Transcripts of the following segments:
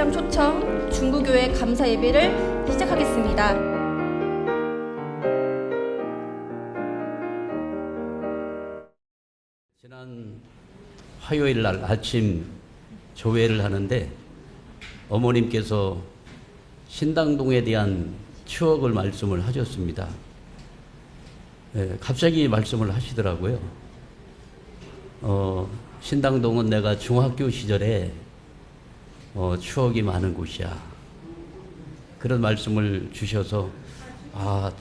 동참 초청 중구교회 감사 예배를 시작하겠습니다. 지난 화요일 날 아침 조회를 하는데 어머님께서 신당동에 대한 추억을 말씀을 하셨습니다. 갑자기 말씀을 하시더라고요. 신당동은 내가 중학교 시절에 추억이 많은 곳이야. 그런 말씀을 주셔서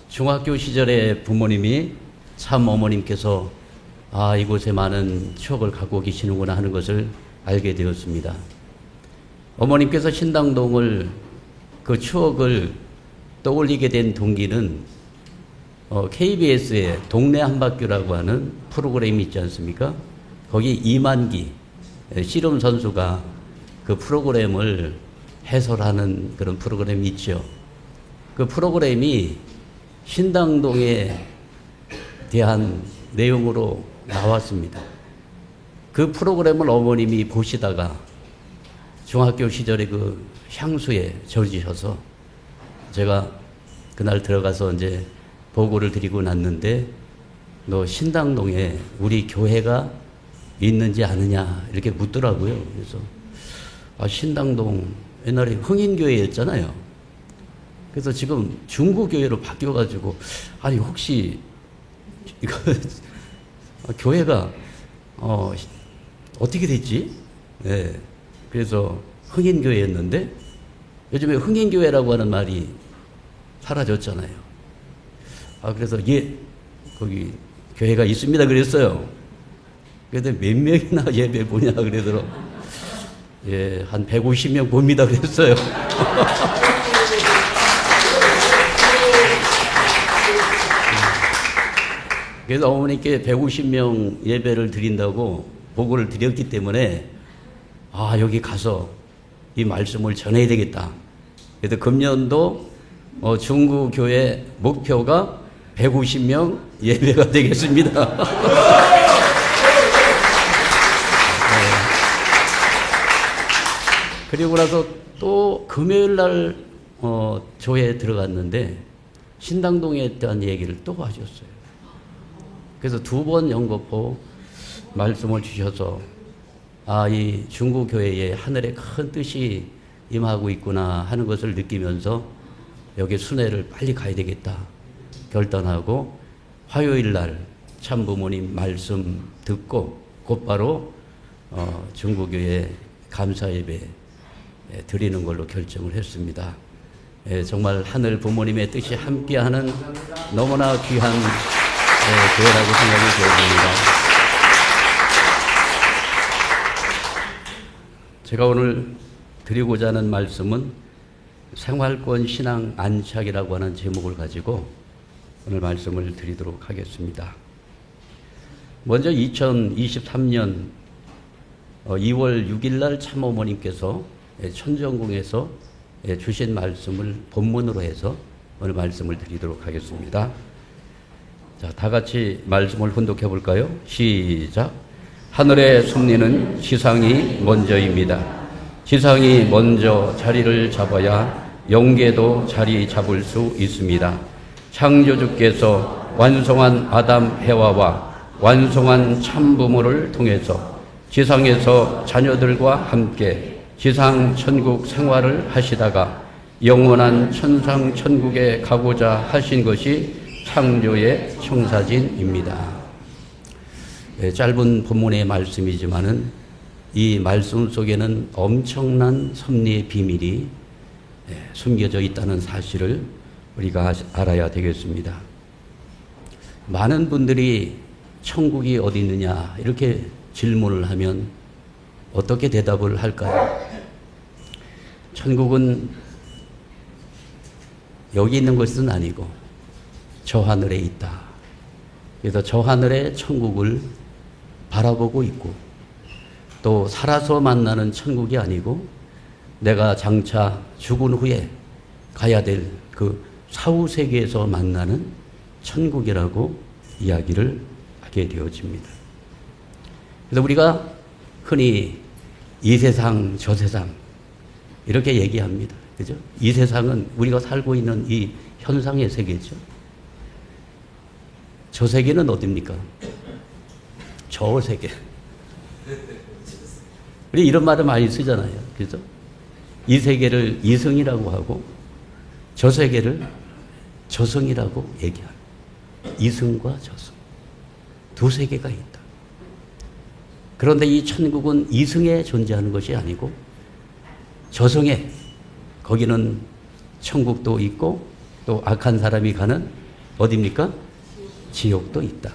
중학교 시절에 부모님이 참 어머님께서 이곳에 많은 추억을 갖고 계시는구나 하는 것을 알게 되었습니다. 어머님께서 신당동을 그 추억을 떠올리게 된 동기는 KBS의 동네 한바퀴라고 하는 프로그램이 있지 않습니까? 거기 이만기 씨름 선수가 그 프로그램을 해설하는 그런 프로그램이 있죠. 그 프로그램이 신당동에 대한 내용으로 나왔습니다. 그 프로그램을 어머님이 보시다가 중학교 시절에 그 향수에 젖으셔서 제가 그날 들어가서 이제 보고를 드리고 났는데 너 신당동에 우리 교회가 있는지 아느냐 이렇게 묻더라고요. 그래서 신당동 옛날에 흥인교회였잖아요. 그래서 지금 중구교회로 바뀌어가지고 혹시 이거 교회가 어떻게 됐지? 네. 그래서 흥인교회였는데 요즘에 흥인교회라고 하는 말이 사라졌잖아요. 그래서 거기 교회가 있습니다 그랬어요. 그런데 몇 명이나 예배 보냐 그러더라고. 한 150명 봅니다 그랬어요. 그래서 어머니께 150명 예배를 드린다고 보고를 드렸기 때문에 여기 가서 이 말씀을 전해야 되겠다. 그래서 금년도 중구교회 목표가 150명 예배가 되겠습니다. 그리고 나서 또 금요일 날 조회에 들어갔는데 신당동에 대한 얘기를 또 하셨어요. 그래서 2번 연거푸 말씀을 주셔서 이 중구교회에 하늘의 큰 뜻이 임하고 있구나 하는 것을 느끼면서 여기 순회를 빨리 가야 되겠다 결단하고 화요일 날 참부모님 말씀 듣고 곧바로 중구교회 감사예배 드리는 걸로 결정을 했습니다. 정말 하늘 부모님의 뜻이 함께하는 너무나 귀한 교회라고 생각이 되어집니다. 제가 오늘 드리고자 하는 말씀은 생활권 신앙 안착이라고 하는 제목을 가지고 오늘 말씀을 드리도록 하겠습니다. 먼저 2023년 2월 6일 날 참어머님께서 천정궁에서 주신 말씀을 본문으로 해서 오늘 말씀을 드리도록 하겠습니다. 자, 다 같이 말씀을 훈독해 볼까요? 시작. 하늘에 섭리는 지상이 먼저입니다. 지상이 먼저 자리를 잡아야 영계도 자리 잡을 수 있습니다. 창조주께서 완성한 아담 해와와 완성한 참부모를 통해서 지상에서 자녀들과 함께 지상 천국 생활을 하시다가 영원한 천상 천국에 가고자 하신 것이 창조의 청사진입니다. 짧은 본문의 말씀이지만은 이 말씀 속에는 엄청난 섭리의 비밀이 숨겨져 있다는 사실을 우리가 알아야 되겠습니다. 많은 분들이 천국이 어디 있느냐 이렇게 질문을 하면 어떻게 대답을 할까요? 천국은 여기 있는 것은 아니고 저 하늘에 있다. 그래서 저 하늘의 천국을 바라보고 있고 또 살아서 만나는 천국이 아니고 내가 장차 죽은 후에 가야 될 그 사후세계에서 만나는 천국이라고 이야기를 하게 되어집니다. 그래서 우리가 흔히 이 세상 저 세상 이렇게 얘기합니다. 그죠? 이 세상은 우리가 살고 있는 이 현상의 세계죠. 저 세계는 어딥니까? 저 세계. 우리 이런 말을 많이 쓰잖아요. 그죠? 이 세계를 이승이라고 하고 저 세계를 저승이라고 얘기합니다. 이승과 저승. 두 세계가 있다. 그런데 이 천국은 이승에 존재하는 것이 아니고 저승에, 거기는 천국도 있고 또 악한 사람이 가는 어디입니까? 지옥도 있다.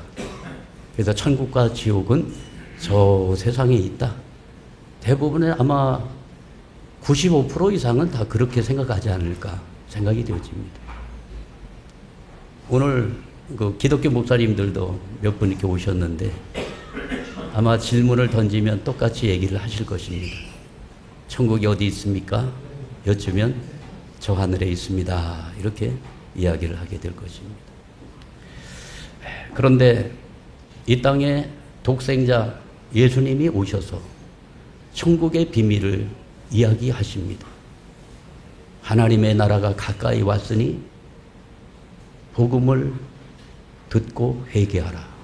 그래서 천국과 지옥은 저 세상에 있다. 대부분의 아마 95% 이상은 다 그렇게 생각하지 않을까 생각이 되어집니다. 오늘 그 기독교 목사님들도 몇 분 이렇게 오셨는데 아마 질문을 던지면 똑같이 얘기를 하실 것입니다. 천국이 어디 있습니까? 여쭈면 저 하늘에 있습니다. 이렇게 이야기를 하게 될 것입니다. 그런데 이 땅에 독생자 예수님이 오셔서 천국의 비밀을 이야기하십니다. 하나님의 나라가 가까이 왔으니 복음을 듣고 회개하라.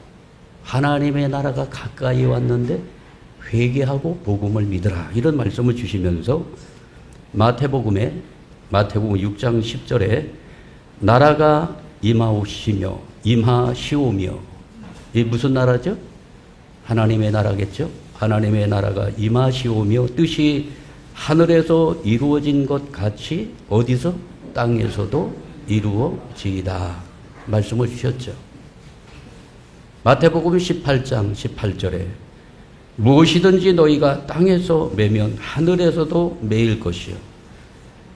하나님의 나라가 가까이 왔는데 회개하고 복음을 믿으라. 이런 말씀을 주시면서 마태복음 6장 10절에 나라가 임하시오며 이 무슨 나라죠? 하나님의 나라겠죠? 하나님의 나라가 임하시오며 뜻이 하늘에서 이루어진 것 같이 어디서? 땅에서도 이루어지이다. 말씀을 주셨죠. 마태복음 18장 18절에 무엇이든지 너희가 땅에서 매면 하늘에서도 매일 것이요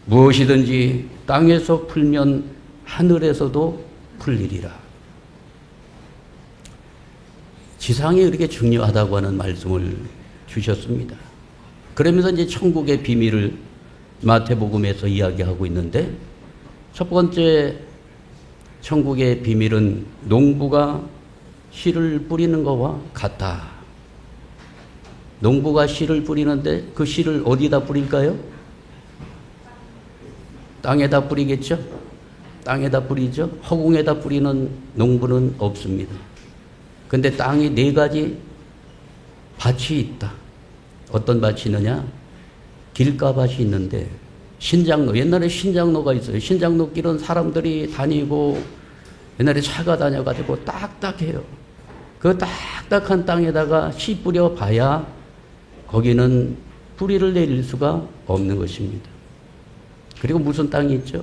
무엇이든지 땅에서 풀면 하늘에서도 풀리리라. 지상이 그렇게 중요하다고 하는 말씀을 주셨습니다. 그러면서 이제 천국의 비밀을 마태복음에서 이야기하고 있는데 첫 번째 천국의 비밀은 농부가 씨를 뿌리는 것과 같다. 농부가 씨를 뿌리는데 그 씨를 어디다 뿌릴까요? 땅에다 뿌리겠죠? 땅에다 뿌리죠? 허공에다 뿌리는 농부는 없습니다. 근데 땅이 네 가지 밭이 있다. 어떤 밭이 있느냐? 길가밭이 있는데 신장로, 옛날에 신장로가 있어요. 신장로길은 사람들이 다니고 옛날에 차가 다녀가지고 딱딱해요. 그 딱딱한 땅에다가 씨 뿌려 봐야 거기는 뿌리를 내릴 수가 없는 것입니다. 그리고 무슨 땅이 있죠?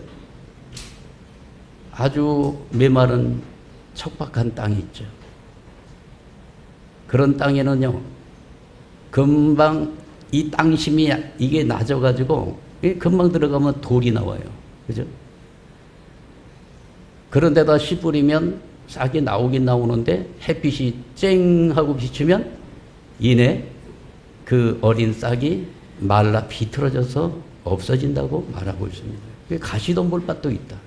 아주 메마른 척박한 땅이 있죠. 그런 땅에는요, 금방 이 땅심이 이게 낮아가지고 금방 들어가면 돌이 나와요. 그죠? 그런 데다 씨 뿌리면 싹이 나오긴 나오는데 햇빛이 쨍 하고 비추면 이내 그 어린 싹이 말라 비틀어져서 없어진다고 말하고 있습니다. 가시덤불밭도 있다.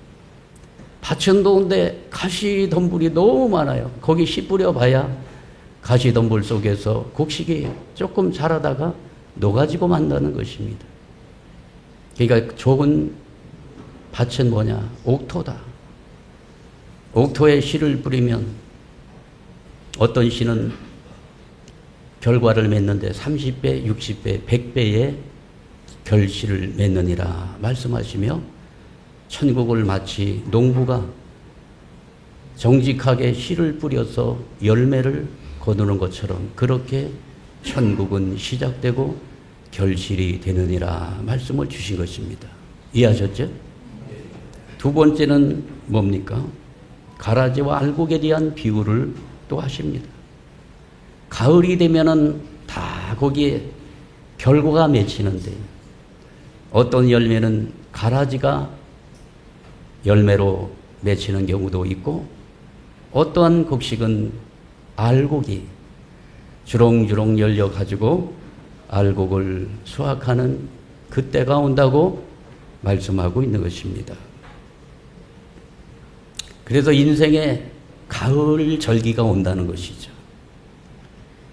밭은 더운데 가시덤불이 너무 많아요. 거기 씨 뿌려봐야 가시덤불 속에서 곡식이 조금 자라다가 녹아지고 만다는 것입니다. 그러니까 좋은 밭은 뭐냐? 옥토다. 옥토에 씨를 뿌리면 어떤 씨는 결과를 맺는데 30배, 60배, 100배의 결실을 맺느니라 말씀하시며 천국을 마치 농부가 정직하게 씨를 뿌려서 열매를 거두는 것처럼 그렇게 천국은 시작되고 결실이 되느니라 말씀을 주신 것입니다. 이해하셨죠? 두 번째는 뭡니까? 가라지와 알곡에 대한 비유를 또 하십니다. 가을이 되면은 다 거기에 결과가 맺히는데 어떤 열매는 가라지가 열매로 맺히는 경우도 있고 어떠한 곡식은 알곡이 주렁주렁 열려가지고 알곡을 수확하는 그때가 온다고 말씀하고 있는 것입니다. 그래서 인생에 가을 절기가 온다는 것이죠.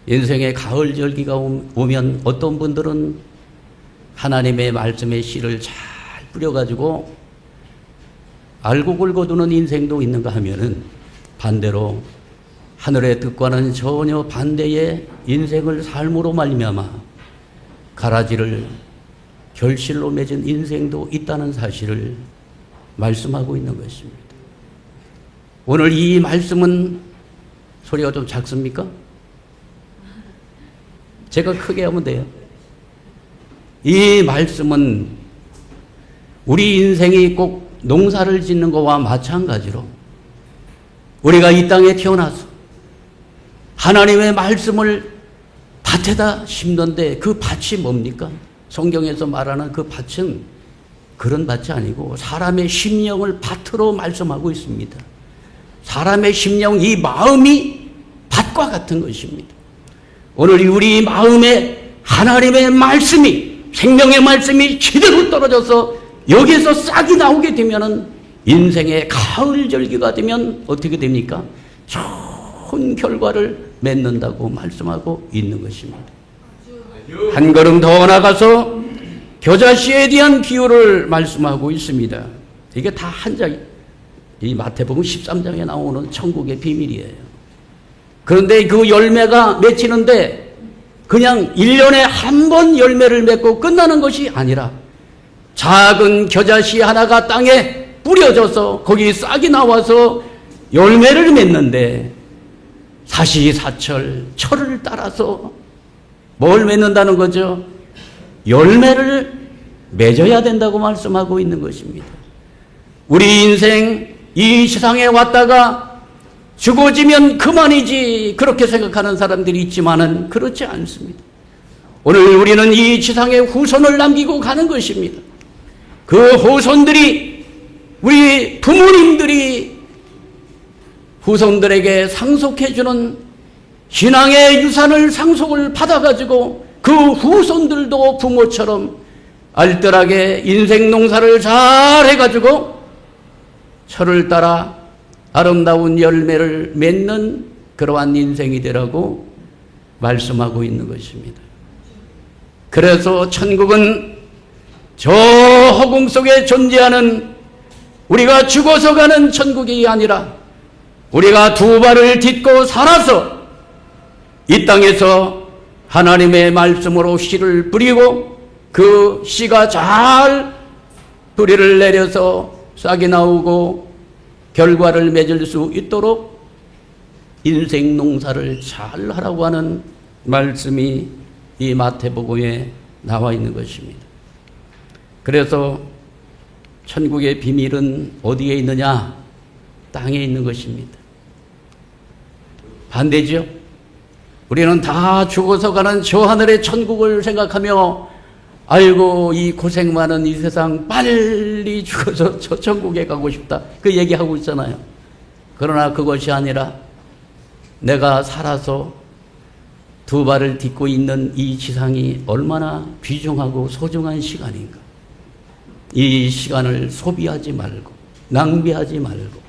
인생에 가을 절기가 오면 어떤 분들은 하나님의 말씀의 씨를 잘 뿌려가지고 알고 굵어두는 인생도 있는가 하면은 반대로 하늘의 뜻과는 전혀 반대의 인생을 삶으로 말미암아 가라지를 결실로 맺은 인생도 있다는 사실을 말씀하고 있는 것입니다. 오늘 이 말씀은 소리가 좀 작습니까? 제가 크게 하면 돼요. 이 말씀은 우리 인생이 꼭 농사를 짓는 것과 마찬가지로 우리가 이 땅에 태어나서 하나님의 말씀을 밭에다 심는데 그 밭이 뭡니까? 성경에서 말하는 그 밭은 그런 밭이 아니고 사람의 심령을 밭으로 말씀하고 있습니다. 사람의 심령, 이 마음이 밭과 같은 것입니다. 오늘 우리 마음에 하나님의 말씀이, 생명의 말씀이 제대로 떨어져서 여기에서 싹이 나오게 되면은 인생의 가을 절기가 되면 어떻게 됩니까? 좋은 결과를 맺는다고 말씀하고 있는 것입니다. 한 걸음 더 나가서 겨자씨에 대한 비유를 말씀하고 있습니다. 이게 다 한 장, 이 마태복음 13장에 나오는 천국의 비밀이에요. 그런데 그 열매가 맺히는데 그냥 1년에 한 번 열매를 맺고 끝나는 것이 아니라 작은 겨자씨 하나가 땅에 뿌려져서 거기 싹이 나와서 열매를 맺는데 사시사철 철을 따라서 뭘 맺는다는 거죠? 열매를 맺어야 된다고 말씀하고 있는 것입니다. 우리 인생 이 세상에 왔다가 죽어지면 그만이지 그렇게 생각하는 사람들이 있지만은 그렇지 않습니다. 오늘 우리는 이 지상에 후손을 남기고 가는 것입니다. 그 후손들이, 우리 부모님들이 후손들에게 상속해주는 신앙의 유산을 상속을 받아가지고 그 후손들도 부모처럼 알뜰하게 인생 농사를 잘 해가지고 철을 따라 아름다운 열매를 맺는 그러한 인생이 되라고 말씀하고 있는 것입니다. 그래서 천국은 저 허공 속에 존재하는 우리가 죽어서 가는 천국이 아니라 우리가 두 발을 딛고 살아서 이 땅에서 하나님의 말씀으로 씨를 뿌리고 그 씨가 잘 뿌리를 내려서 싹이 나오고 결과를 맺을 수 있도록 인생 농사를 잘 하라고 하는 말씀이 이 마태복음에 나와 있는 것입니다. 그래서 천국의 비밀은 어디에 있느냐? 땅에 있는 것입니다. 반대죠? 우리는 다 죽어서 가는 저 하늘의 천국을 생각하며 아이고 이 고생 많은 이 세상 빨리 죽어서 저 천국에 가고 싶다 그 얘기하고 있잖아요. 그러나 그것이 아니라 내가 살아서 두 발을 딛고 있는 이 지상이 얼마나 귀중하고 소중한 시간인가. 이 시간을 소비하지 말고 낭비하지 말고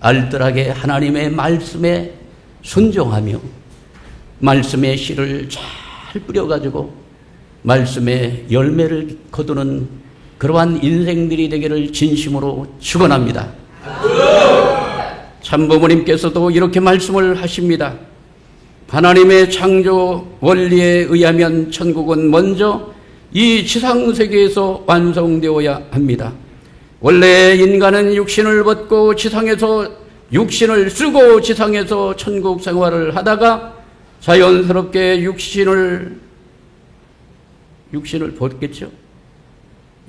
알뜰하게 하나님의 말씀에 순종하며 말씀의 씨를 잘 뿌려가지고 말씀의 열매를 거두는 그러한 인생들이 되기를 진심으로 축원합니다. 참부모님께서도 이렇게 말씀을 하십니다. 하나님의 창조 원리에 의하면 천국은 먼저 이 지상세계에서 완성되어야 합니다. 원래 인간은 육신을 벗고 지상에서 육신을 쓰고 지상에서 천국 생활을 하다가 자연스럽게 육신을 벗겠죠.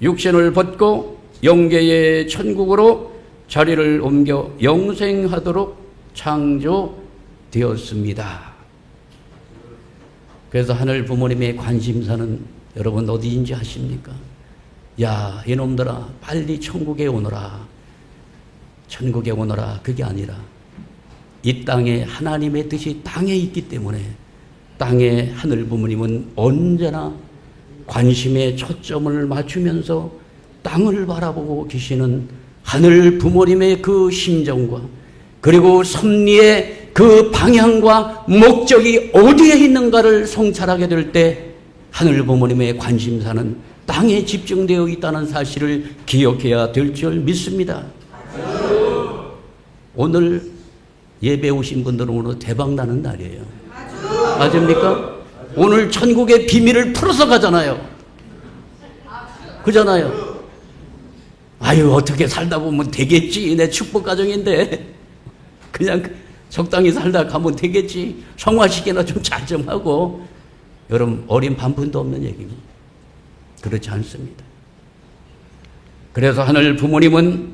육신을 벗고 영계의 천국으로 자리를 옮겨 영생하도록 창조되었습니다. 그래서 하늘 부모님의 관심사는 여러분 어디인지 아십니까? 야, 이놈들아 빨리 천국에 오너라. 천국에 오너라. 그게 아니라 이 땅에 하나님의 뜻이 땅에 있기 때문에 땅에 하늘 부모님은 언제나 관심의 초점을 맞추면서 땅을 바라보고 계시는 하늘 부모님의 그 심정과 그리고 섭리의 그 방향과 목적이 어디에 있는가를 성찰하게 될 때 하늘 부모님의 관심사는 땅에 집중되어 있다는 사실을 기억해야 될 줄 믿습니다. 오늘 예배 오신 분들은 오늘 대박나는 날이에요. 맞습니까? 오늘 천국의 비밀을 풀어서 가잖아요. 그잖아요. 아유, 어떻게 살다 보면 되겠지. 내 축복 가정인데. 그냥 적당히 살다 가면 되겠지. 성화식이나 좀 잘 좀 하고. 여러분, 어린 반푼도 없는 얘기입니다. 그렇지 않습니다. 그래서 하늘 부모님은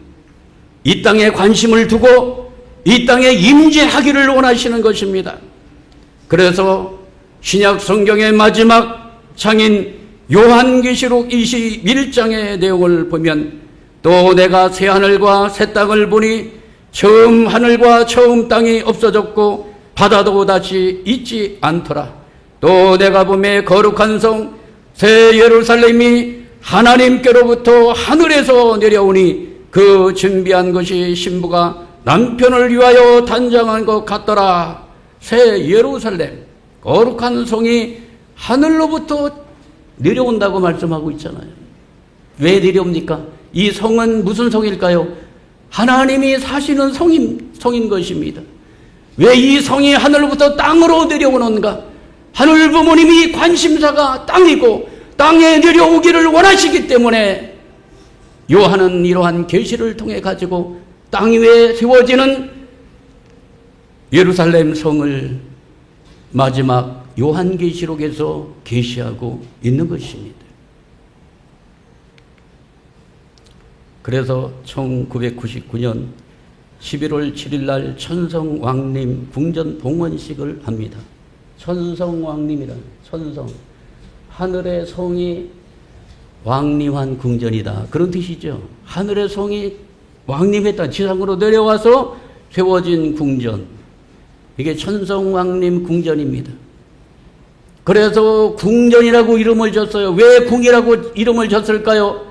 이 땅에 관심을 두고 이 땅에 임재하기를 원하시는 것입니다. 그래서 신약 성경의 마지막 장인 요한계시록 21장의 내용을 보면 또 내가 새 하늘과 새 땅을 보니 처음 하늘과 처음 땅이 없어졌고 바다도 다시 있지 않더라. 또 내가 보매 거룩한 성 새 예루살렘이 하나님께로부터 하늘에서 내려오니 그 준비한 것이 신부가 남편을 위하여 단장한 것 같더라. 새 예루살렘, 거룩한 성이 하늘로부터 내려온다고 말씀하고 있잖아요. 왜 내려옵니까? 이 성은 무슨 성일까요? 하나님이 사시는 성인 것입니다. 왜 이 성이 하늘로부터 땅으로 내려오는가? 하늘 부모님이 관심사가 땅이고 땅에 내려오기를 원하시기 때문에 요한은 이러한 계시를 통해 가지고 땅 위에 세워지는 예루살렘 성을 마지막 요한계시록에서 계시하고 있는 것입니다. 그래서 1999년 11월 7일 날 천성왕림 궁전 봉헌식을 합니다. 천성왕림이란 천성, 하늘의 성이 왕림한 궁전이다. 그런 뜻이죠. 하늘의 성이 왕림했다. 지상으로 내려와서 세워진 궁전. 이게 천성왕림 궁전입니다. 그래서 궁전이라고 이름을 줬어요. 왜 궁이라고 이름을 줬을까요?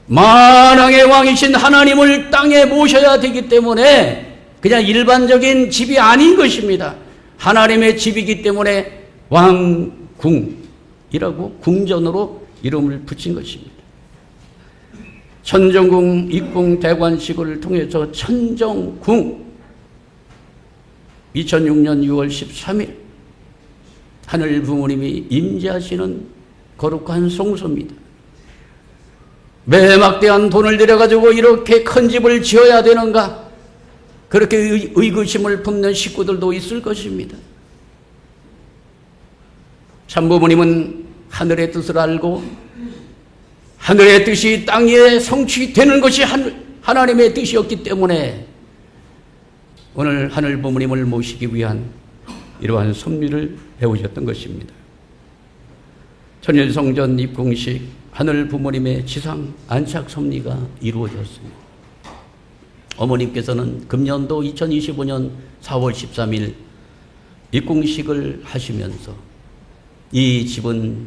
만왕의 왕이신 하나님을 땅에 모셔야 되기 때문에 그냥 일반적인 집이 아닌 것입니다. 하나님의 집이기 때문에 왕궁이라고 궁전으로 이름을 붙인 것입니다. 천정궁 입궁 대관식을 통해서 천정궁 2006년 6월 13일 하늘 부모님이 임재하시는 거룩한 성소입니다. 왜 막대한 돈을 들여가지고 이렇게 큰 집을 지어야 되는가? 그렇게 의구심을 품는 식구들도 있을 것입니다. 참부모님은 하늘의 뜻을 알고 하늘의 뜻이 땅 위에 성취되는 것이 하나님의 뜻이었기 때문에 오늘 하늘 부모님을 모시기 위한 이러한 섭리를 배우셨던 것입니다. 천일성전 입궁식 하늘 부모님의 지상 안착 섭리가 이루어졌습니다. 어머님께서는 금년도 2025년 4월 13일 입궁식을 하시면서 이 집은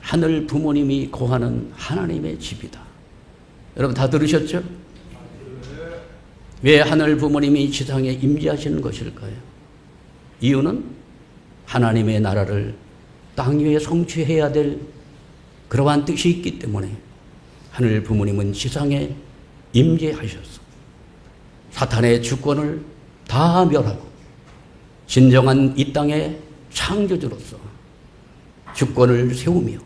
하늘 부모님이 거하는 하나님의 집이다. 여러분 다 들으셨죠? 왜 하늘 부모님이 지상에 임재하시는 것일까요? 이유는 하나님의 나라를 땅 위에 성취해야 될 그러한 뜻이 있기 때문에 하늘 부모님은 지상에 임재하셔서 사탄의 주권을 다 멸하고 진정한 이 땅의 창조주로서 주권을 세우며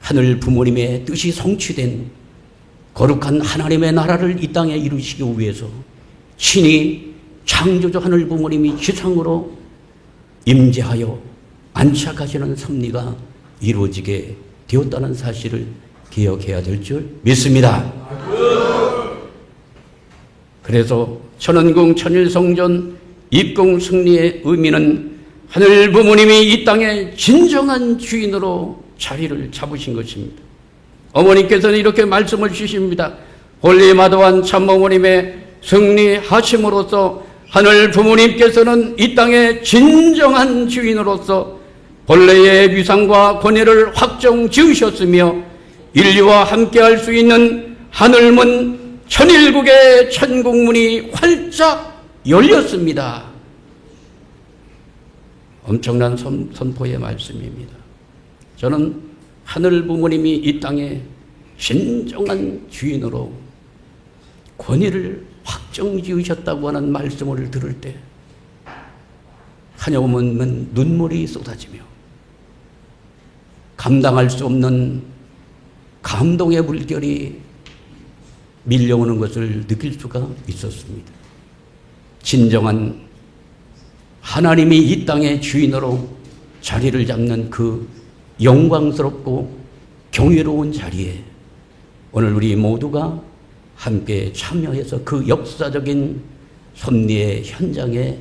하늘 부모님의 뜻이 성취된 거룩한 하나님의 나라를 이 땅에 이루시기 위해서 친히 창조주 하늘 부모님이 지상으로 임재하여 안착하시는 섭리가 이루어지게 되었다는 사실을 기억해야 될 줄 믿습니다. 그래서 천원궁 천일성전 입궁 승리의 의미는 하늘 부모님이 이 땅의 진정한 주인으로 자리를 잡으신 것입니다. 어머니께서는 이렇게 말씀을 주십니다. 홀리마도한 참어머님의 승리하심으로써 하늘 부모님께서는 이 땅의 진정한 주인으로서 본래의 위상과 권위를 확정 지으셨으며 인류와 함께할 수 있는 하늘문 천일국의 천국문이 활짝 열렸습니다. 엄청난 선포의 말씀입니다. 저는 하늘 부모님이 이 땅에 진정한 주인으로 권위를 확정 지으셨다고 하는 말씀을 들을 때 한여름은 눈물이 쏟아지며 감당할 수 없는 감동의 물결이 밀려오는 것을 느낄 수가 있었습니다. 진정한 하나님이 이 땅의 주인으로 자리를 잡는 그 영광스럽고 경이로운 자리에 오늘 우리 모두가 함께 참여해서 그 역사적인 섭리의 현장에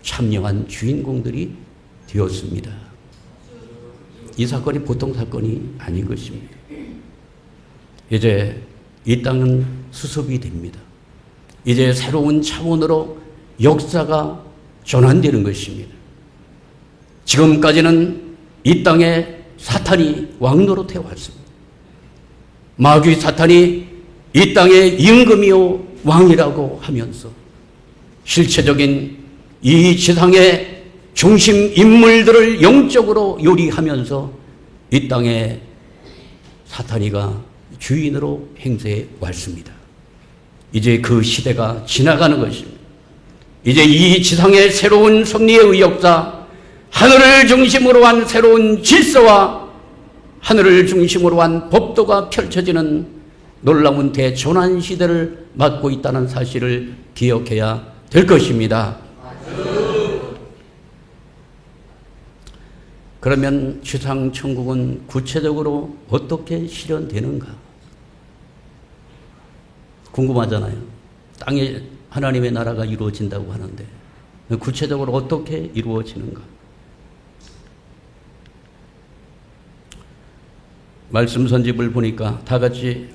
참여한 주인공들이 되었습니다. 이 사건이 보통 사건이 아닌 것입니다. 이제 이 땅은 수습이 됩니다. 이제 새로운 차원으로 역사가 전환되는 것입니다. 지금까지는 이 땅에 사탄이 왕노릇해 왔습니다. 마귀 사탄이 이 땅의 임금이요 왕이라고 하면서 실체적인 이 지상의 중심 인물들을 영적으로 요리하면서 이 땅에 사탄이가 주인으로 행세해 왔습니다. 이제 그 시대가 지나가는 것입니다. 이제 이 지상의 새로운 섭리의 역사, 하늘을 중심으로 한 새로운 질서와 하늘을 중심으로 한 법도가 펼쳐지는 놀라운 대전환 시대를 맞고 있다는 사실을 기억해야 될 것입니다. 그러면 지상 천국은 구체적으로 어떻게 실현되는가? 궁금하잖아요. 땅에 하나님의 나라가 이루어진다고 하는데 구체적으로 어떻게 이루어지는가? 말씀 선집을 보니까 다 같이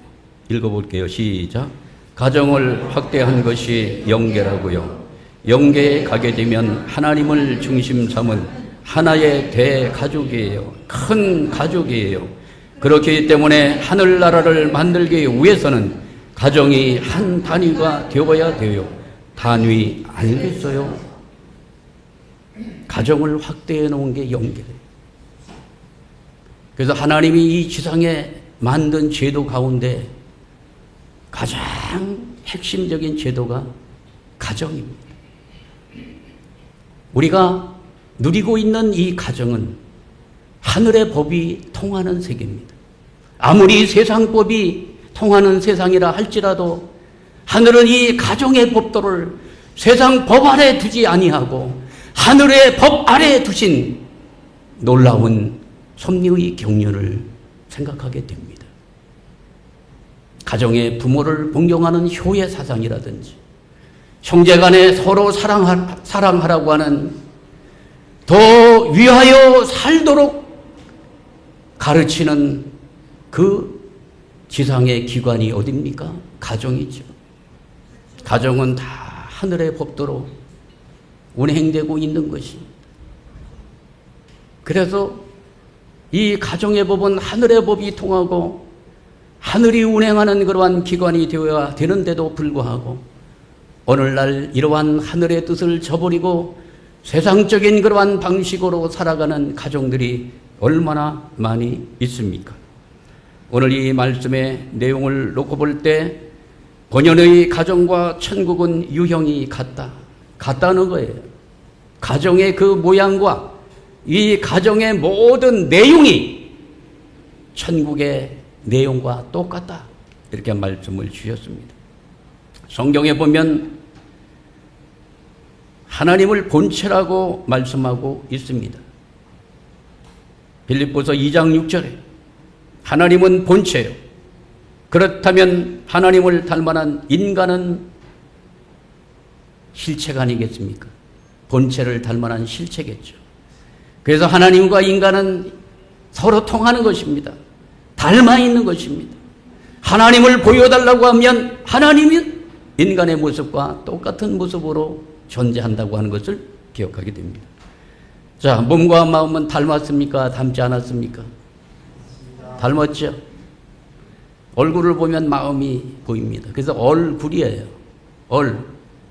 읽어볼게요. 시작. 가정을 확대한 것이 영계라고요. 영계에 가게 되면 하나님을 중심 삼은 하나의 대가족이에요. 큰 가족이에요. 그렇기 때문에 하늘나라를 만들기 위해서는 가정이 한 단위가 되어야 돼요. 단위 알겠어요? 가정을 확대해 놓은 게 영계래요. 그래서 하나님이 이 지상에 만든 제도 가운데 가장 핵심적인 제도가 가정입니다. 우리가 누리고 있는 이 가정은 하늘의 법이 통하는 세계입니다. 아무리 세상 법이 통하는 세상이라 할지라도 하늘은 이 가정의 법도를 세상 법 아래 두지 아니하고 하늘의 법 아래 두신 놀라운 섭리의 경륜을 생각하게 됩니다. 가정의 부모를 공경하는 효의 사상이라든지 형제간에 서로 사랑하라고 하는 더 위하여 살도록 가르치는 그 지상의 기관이 어디입니까? 가정이죠. 가정은 다 하늘의 법도로 운행되고 있는 것입니다. 그래서 이 가정의 법은 하늘의 법이 통하고 하늘이 운행하는 그러한 기관이 되어야 되는데도 불구하고 오늘날 이러한 하늘의 뜻을 저버리고 세상적인 그러한 방식으로 살아가는 가정들이 얼마나 많이 있습니까? 오늘 이 말씀의 내용을 놓고 볼 때 본연의 가정과 천국은 유형이 같다는 거예요. 가정의 그 모양과 이 가정의 모든 내용이 천국의 내용과 똑같다. 이렇게 말씀을 주셨습니다. 성경에 보면 하나님을 본체라고 말씀하고 있습니다. 빌립보서 2장 6절에 하나님은 본체요. 그렇다면 하나님을 닮아난 인간은 실체가 아니겠습니까? 본체를 닮아난 실체겠죠. 그래서 하나님과 인간은 서로 통하는 것입니다. 닮아 있는 것입니다. 하나님을 보여달라고 하면 하나님은 인간의 모습과 똑같은 모습으로 존재한다고 하는 것을 기억하게 됩니다. 자, 몸과 마음은 닮았습니까? 닮지 않았습니까? 닮았죠? 얼굴을 보면 마음이 보입니다. 그래서 얼굴이에요.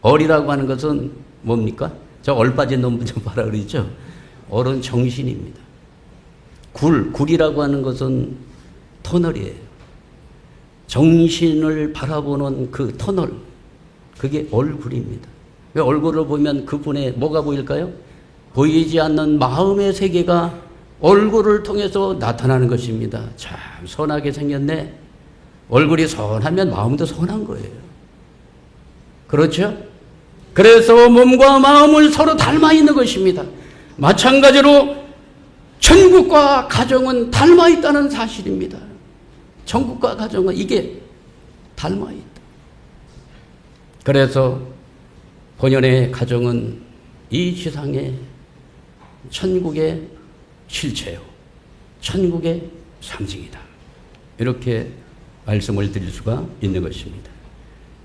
얼이라고 하는 것은 뭡니까? 저 얼 빠진 놈 좀 봐라 그러죠? 얼은 정신입니다. 굴이라고 하는 것은 터널이에요. 정신을 바라보는 그 터널, 그게 얼굴입니다. 얼굴을 보면 그분의 뭐가 보일까요? 보이지 않는 마음의 세계가 얼굴을 통해서 나타나는 것입니다. 참 선하게 생겼네. 얼굴이 선하면 마음도 선한 거예요. 그렇죠? 그래서 몸과 마음을 서로 닮아 있는 것입니다. 마찬가지로 천국과 가정은 닮아 있다는 사실입니다. 천국과 가정은 이게 닮아 있다. 그래서 본연의 가정은 이 지상의 천국의 실체요, 천국의 상징이다. 이렇게 말씀을 드릴 수가 있는 것입니다.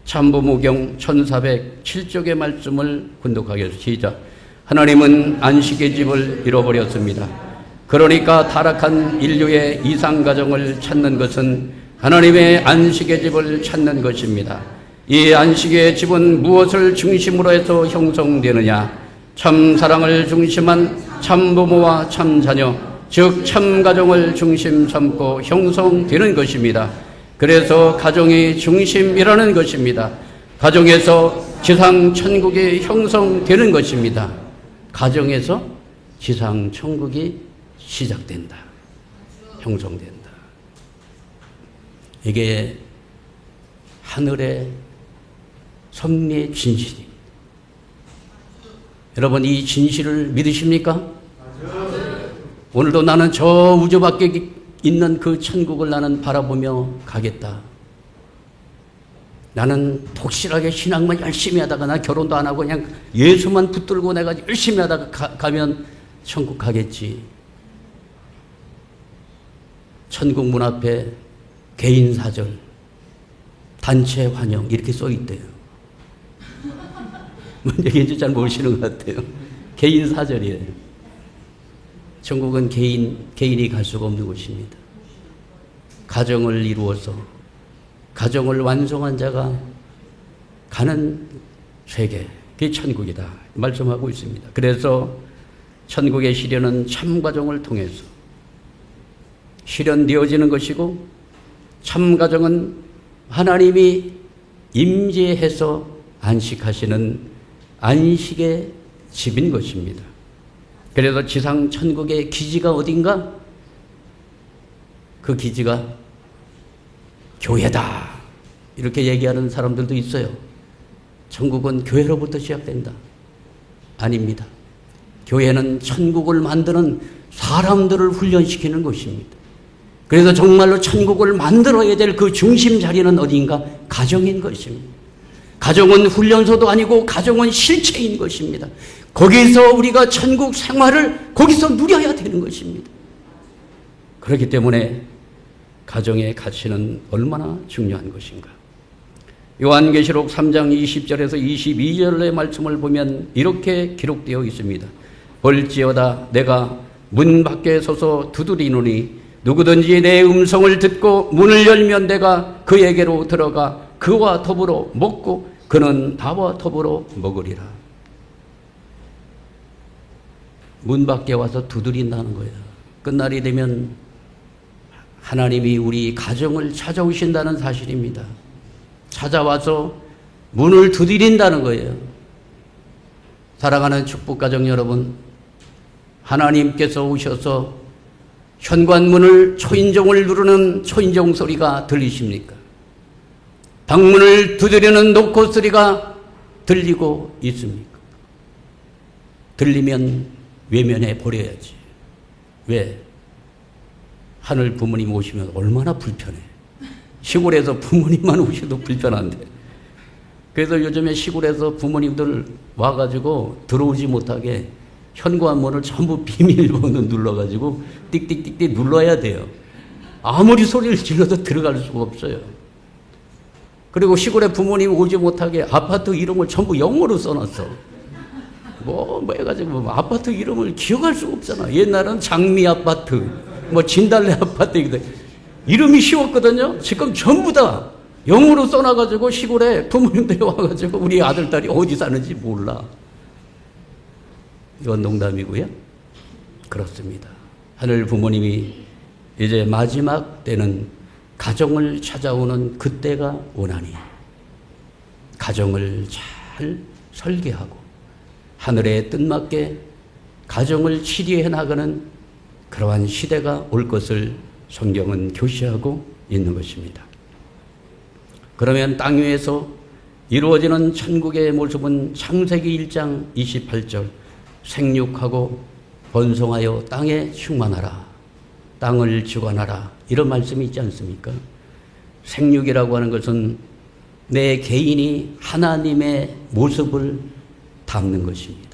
참부모경 1407쪽의 말씀을 군독하겠습니다. 시작. 하나님은 안식의 집을 잃어버렸습니다. 그러니까 타락한 인류의 이상가정을 찾는 것은 하나님의 안식의 집을 찾는 것입니다. 이 안식의 집은 무엇을 중심으로 해서 형성되느냐? 참 사랑을 중심한 참부모와 참자녀, 즉 참가정을 중심 삼고 형성되는 것입니다. 그래서 가정이 중심이라는 것입니다. 가정에서 지상 천국이 형성되는 것입니다. 가정에서 지상 천국이 시작된다. 형성된다. 이게 하늘의 섭리의 진실입니다. 여러분, 이 진실을 믿으십니까? 오늘도 나는 저 우주 밖에 있는 그 천국을 나는 바라보며 가겠다. 나는 독실하게 신앙만 열심히 하다가 나 결혼도 안 하고 그냥 예수만 붙들고 내가 열심히 하다가 가면 천국 가겠지. 천국 문 앞에 개인 사절, 단체 환영 이렇게 써 있대요. 뭔 얘기인지 잘 모르시는 것 같아요. 개인 사절이에요. 천국은 개인이 갈 수가 없는 곳입니다. 가정을 이루어서 가정을 완성한 자가 가는 세계, 그게 천국이다 말씀하고 있습니다. 그래서 천국의 시련은 참가정을 통해서 실현되어지는 것이고, 참가정은 하나님이 임재해서 안식하시는 안식의 집인 것입니다. 그래서 지상 천국의 기지가 어딘가? 그 기지가 교회다. 이렇게 얘기하는 사람들도 있어요. 천국은 교회로부터 시작된다. 아닙니다. 교회는 천국을 만드는 사람들을 훈련시키는 것입니다. 그래서 정말로 천국을 만들어야 될 그 중심 자리는 어딘가? 가정인 것입니다. 가정은 훈련소도 아니고 가정은 실체인 것입니다. 거기서 우리가 천국 생활을 거기서 누려야 되는 것입니다. 그렇기 때문에 가정의 가치는 얼마나 중요한 것인가. 요한계시록 3장 20절에서 22절의 말씀을 보면 이렇게 기록되어 있습니다. 볼지어다 내가 문 밖에 서서 두드리노니 누구든지 내 음성을 듣고 문을 열면 내가 그에게로 들어가 그와 더불어 먹고 그는 나와 더불어 먹으리라. 문 밖에 와서 두드린다는 거예요. 끝날이 되면 하나님이 우리 가정을 찾아오신다는 사실입니다. 찾아와서 문을 두드린다는 거예요. 사랑하는 축복가정 여러분, 하나님께서 오셔서 현관문을 초인종을 누르는 초인종 소리가 들리십니까? 방문을 두드리는 노크 소리가 들리고 있습니까? 들리면 외면해 버려야지. 왜? 하늘 부모님 오시면 얼마나 불편해. 시골에서 부모님만 오셔도 불편한데. 그래서 요즘에 시골에서 부모님들 와가지고 들어오지 못하게 현관문을 전부 비밀번호 눌러가지고 띡띡띡띡 눌러야 돼요. 아무리 소리를 질러도 들어갈 수가 없어요. 그리고 시골에 부모님 오지 못하게 아파트 이름을 전부 영어로 써놨어. 뭐 해가지고 아파트 이름을 기억할 수가 없잖아. 옛날은 장미 아파트, 진달래 아파트 이름이 쉬웠거든요. 지금 전부 다 영어로 써놔가지고 시골에 부모님들이 와가지고 우리 아들, 딸이 어디 사는지 몰라. 이건 농담이고요. 그렇습니다. 하늘 부모님이 이제 마지막 때는 가정을 찾아오는 그때가 오나니 가정을 잘 설계하고 하늘의 뜻맞게 가정을 치리해 나가는 그러한 시대가 올 것을 성경은 교시하고 있는 것입니다. 그러면 땅 위에서 이루어지는 천국의 모습은 창세기 1장 28절 생육하고 번성하여 땅에 충만하라 땅을 주관하라 이런 말씀이 있지 않습니까? 생육이라고 하는 것은 내 개인이 하나님의 모습을 담는 것입니다.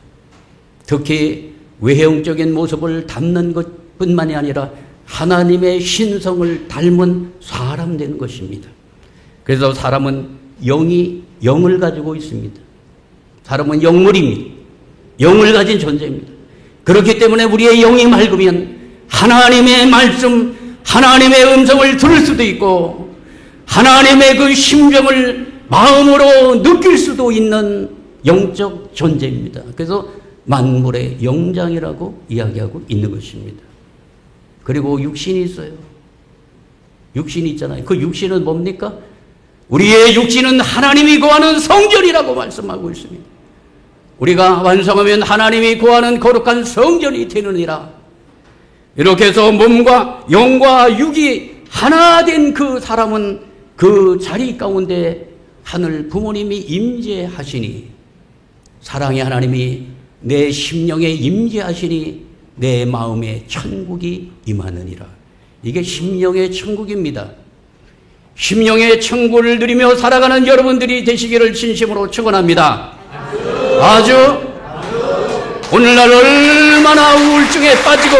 특히 외형적인 모습을 담는 것뿐만이 아니라 하나님의 신성을 닮은 사람 되는 것입니다. 그래서 사람은 영을 가지고 있습니다. 사람은 영물입니다. 영을 가진 존재입니다. 그렇기 때문에 우리의 영이 맑으면 하나님의 말씀, 하나님의 음성을 들을 수도 있고 하나님의 그 심정을 마음으로 느낄 수도 있는 영적 존재입니다. 그래서 만물의 영장이라고 이야기하고 있는 것입니다. 그리고 육신이 있어요. 육신이 있잖아요. 그 육신은 뭡니까? 우리의 육신은 하나님이 거하는 성전이라고 말씀하고 있습니다. 우리가 완성하면 하나님이 거하는 거룩한 성전이 되느니라. 이렇게 해서 몸과 영과 육이 하나 된 그 사람은 그 자리 가운데 하늘 부모님이 임재하시니 사랑의 하나님이 내 심령에 임재하시니 내 마음에 천국이 임하느니라. 이게 심령의 천국입니다. 심령의 천국을 누리며 살아가는 여러분들이 되시기를 진심으로 축원합니다. 아주 오늘날 얼마나 우울증에 빠지고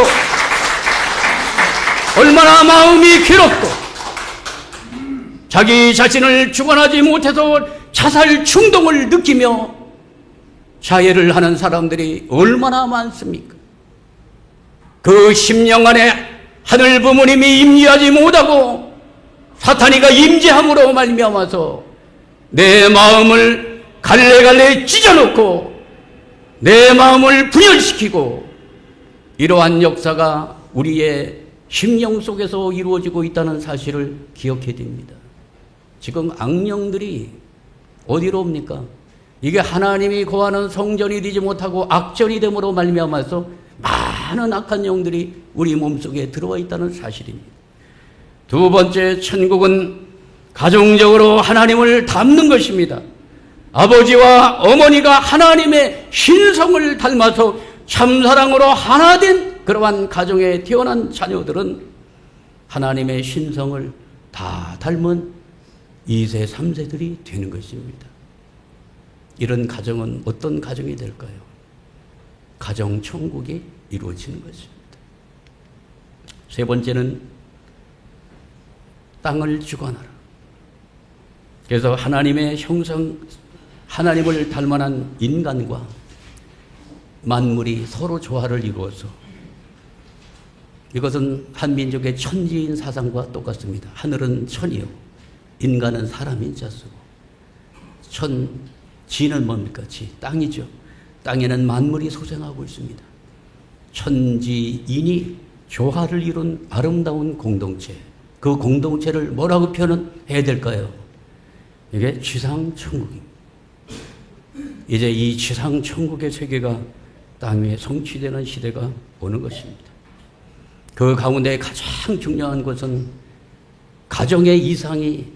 얼마나 마음이 괴롭고 자기 자신을 주관하지 못해서 자살 충동을 느끼며 자해를 하는 사람들이 얼마나 많습니까? 그 심령 안에 하늘 부모님이 임재하지 못하고 사탄이가 임재함으로 말미암아서 내 마음을 갈래갈래 찢어놓고 내 마음을 분열시키고 이러한 역사가 우리의 심령 속에서 이루어지고 있다는 사실을 기억해야 됩니다. 지금 악령들이 어디로 옵니까? 이게 하나님이 거하는 성전이 되지 못하고 악전이 됨으로 말미암아서 많은 악한 영들이 우리 몸속에 들어와 있다는 사실입니다. 두 번째, 천국은 가정적으로 하나님을 닮는 것입니다. 아버지와 어머니가 하나님의 신성을 닮아서 참사랑으로 하나 된 그러한 가정에 태어난 자녀들은 하나님의 신성을 다 닮은 2세, 3세들이 되는 것입니다. 이런 가정은 어떤 가정이 될까요? 가정 천국이 이루어지는 것입니다. 세 번째는 땅을 주관하라. 그래서 하나님의 형상, 하나님을 닮아난 인간과 만물이 서로 조화를 이루어서 이것은 한민족의 천지인 사상과 똑같습니다. 하늘은 천이요, 인간은 사람인 자수고 지는 뭡니까? 땅이죠. 땅에는 만물이 소생하고 있습니다. 천지인이 조화를 이룬 아름다운 공동체, 그 공동체를 뭐라고 표현해야 될까요? 이게 지상천국입니다. 이제 이 지상천국의 세계가 땅 위에 성취되는 시대가 오는 것입니다. 그 가운데 가장 중요한 것은 가정의 이상이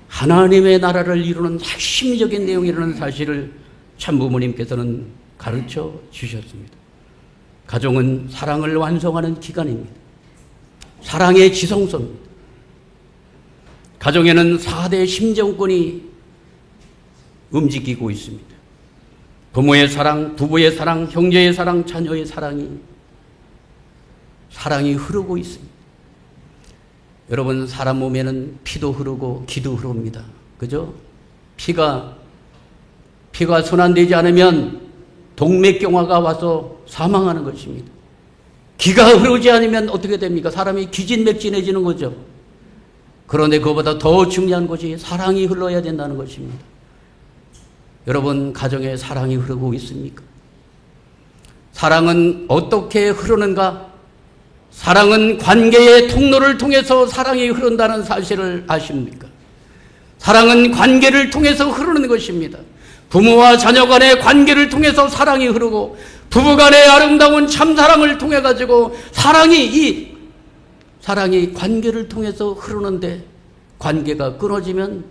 하나님의 나라를 이루는 핵심적인 내용이라는 사실을 참부모님께서는 가르쳐 주셨습니다. 가정은 사랑을 완성하는 기관입니다. 사랑의 지성소입니다. 가정에는 4대 심정권이 움직이고 있습니다. 부모의 사랑, 부부의 사랑, 형제의 사랑, 자녀의 사랑이 흐르고 있습니다. 여러분, 사람 몸에는 피도 흐르고 기도 흐릅니다. 그죠? 피가 순환되지 않으면 동맥경화가 와서 사망하는 것입니다. 기가 흐르지 않으면 어떻게 됩니까? 사람이 기진맥진해지는 거죠. 그런데 그것보다 더 중요한 것이 사랑이 흘러야 된다는 것입니다. 여러분, 가정에 사랑이 흐르고 있습니까? 사랑은 어떻게 흐르는가? 사랑은 관계의 통로를 통해서 사랑이 흐른다는 사실을 아십니까? 사랑은 관계를 통해서 흐르는 것입니다. 부모와 자녀 간의 관계를 통해서 사랑이 흐르고 부부 간의 아름다운 참사랑을 통해 가지고 사랑이 관계를 통해서 흐르는데 관계가 끊어지면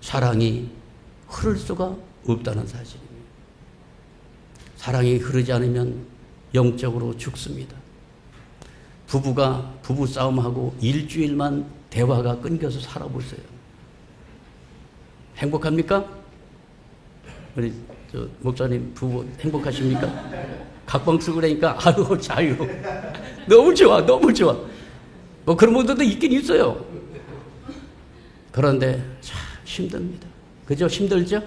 사랑이 흐를 수가 없다는 사실입니다. 사랑이 흐르지 않으면 영적으로 죽습니다. 부부가 부부싸움하고 일주일만 대화가 끊겨서 살아보세요. 행복합니까? 우리 목사님 부부 행복하십니까? 각방 쓰고 그러니까 아유 자유 너무 좋아 너무 좋아. 뭐 그런 분들도 있긴 있어요. 그런데 참 힘듭니다. 그죠? 힘들죠?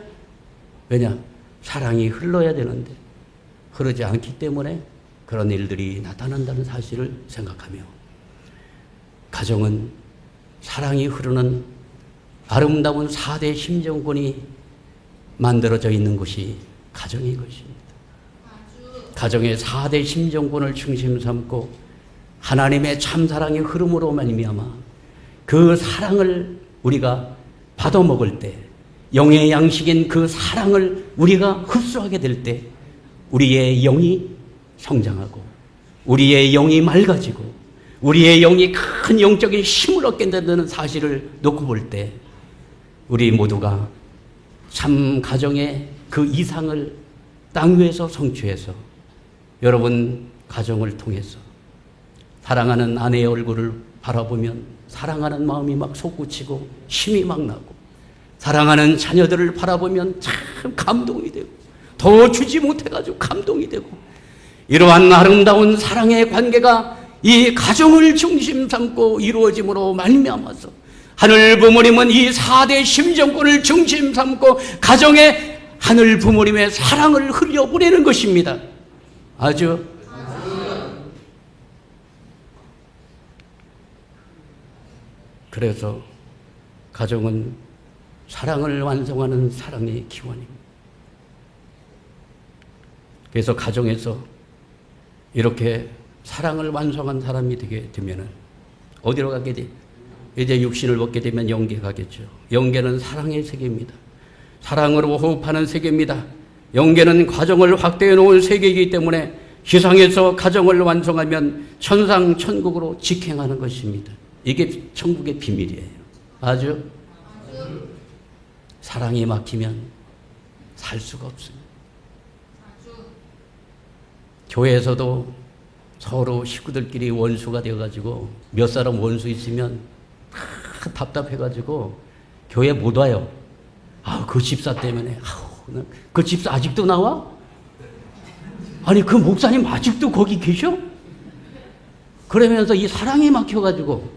왜냐? 사랑이 흘러야 되는데 흐르지 않기 때문에 그런 일들이 나타난다는 사실을 생각하며 가정은 사랑이 흐르는 아름다운 4대 심정권이 만들어져 있는 곳이 가정인 것입니다. 가정의 4대 심정권을 중심 삼고 하나님의 참사랑의 흐름으로 말미암아 그 사랑을 우리가 받아먹을 때 영의 양식인 그 사랑을 우리가 흡수하게 될 때 우리의 영이 성장하고 우리의 영이 맑아지고 우리의 영이 큰 영적인 힘을 얻게 된다는 사실을 놓고 볼 때 우리 모두가 참 가정의 그 이상을 땅 위에서 성취해서 여러분 가정을 통해서 사랑하는 아내의 얼굴을 바라보면 사랑하는 마음이 막 솟구치고 힘이 막 나고 사랑하는 자녀들을 바라보면 참 감동이 되고 더 주지 못해가지고 감동이 되고 이러한 아름다운 사랑의 관계가 이 가정을 중심 삼고 이루어짐으로 말미암아서 하늘 부모님은 이 4대 심정권을 중심 삼고 가정에 하늘 부모님의 사랑을 흘려보내는 것입니다. 아주 그래서 가정은 사랑을 완성하는 사랑의 기원입니다. 그래서 가정에서 이렇게 사랑을 완성한 사람이 되게 되면은 어디로 가게 돼? 이제 육신을 벗게 되면 영계 가겠죠. 영계는 사랑의 세계입니다. 사랑으로 호흡하는 세계입니다. 영계는 가정을 확대해 놓은 세계이기 때문에 지상에서 가정을 완성하면 천상 천국으로 직행하는 것입니다. 이게 천국의 비밀이에요. 아주 사랑이 막히면 살 수가 없습니다. 교회에서도 서로 식구들끼리 원수가 되어가지고 몇 사람 원수 있으면 답답해가지고 교회 못 와요. 그 집사 때문에. 그 집사 아직도 나와? 아니 그 목사님 아직도 거기 계셔? 그러면서 이 사랑에 막혀가지고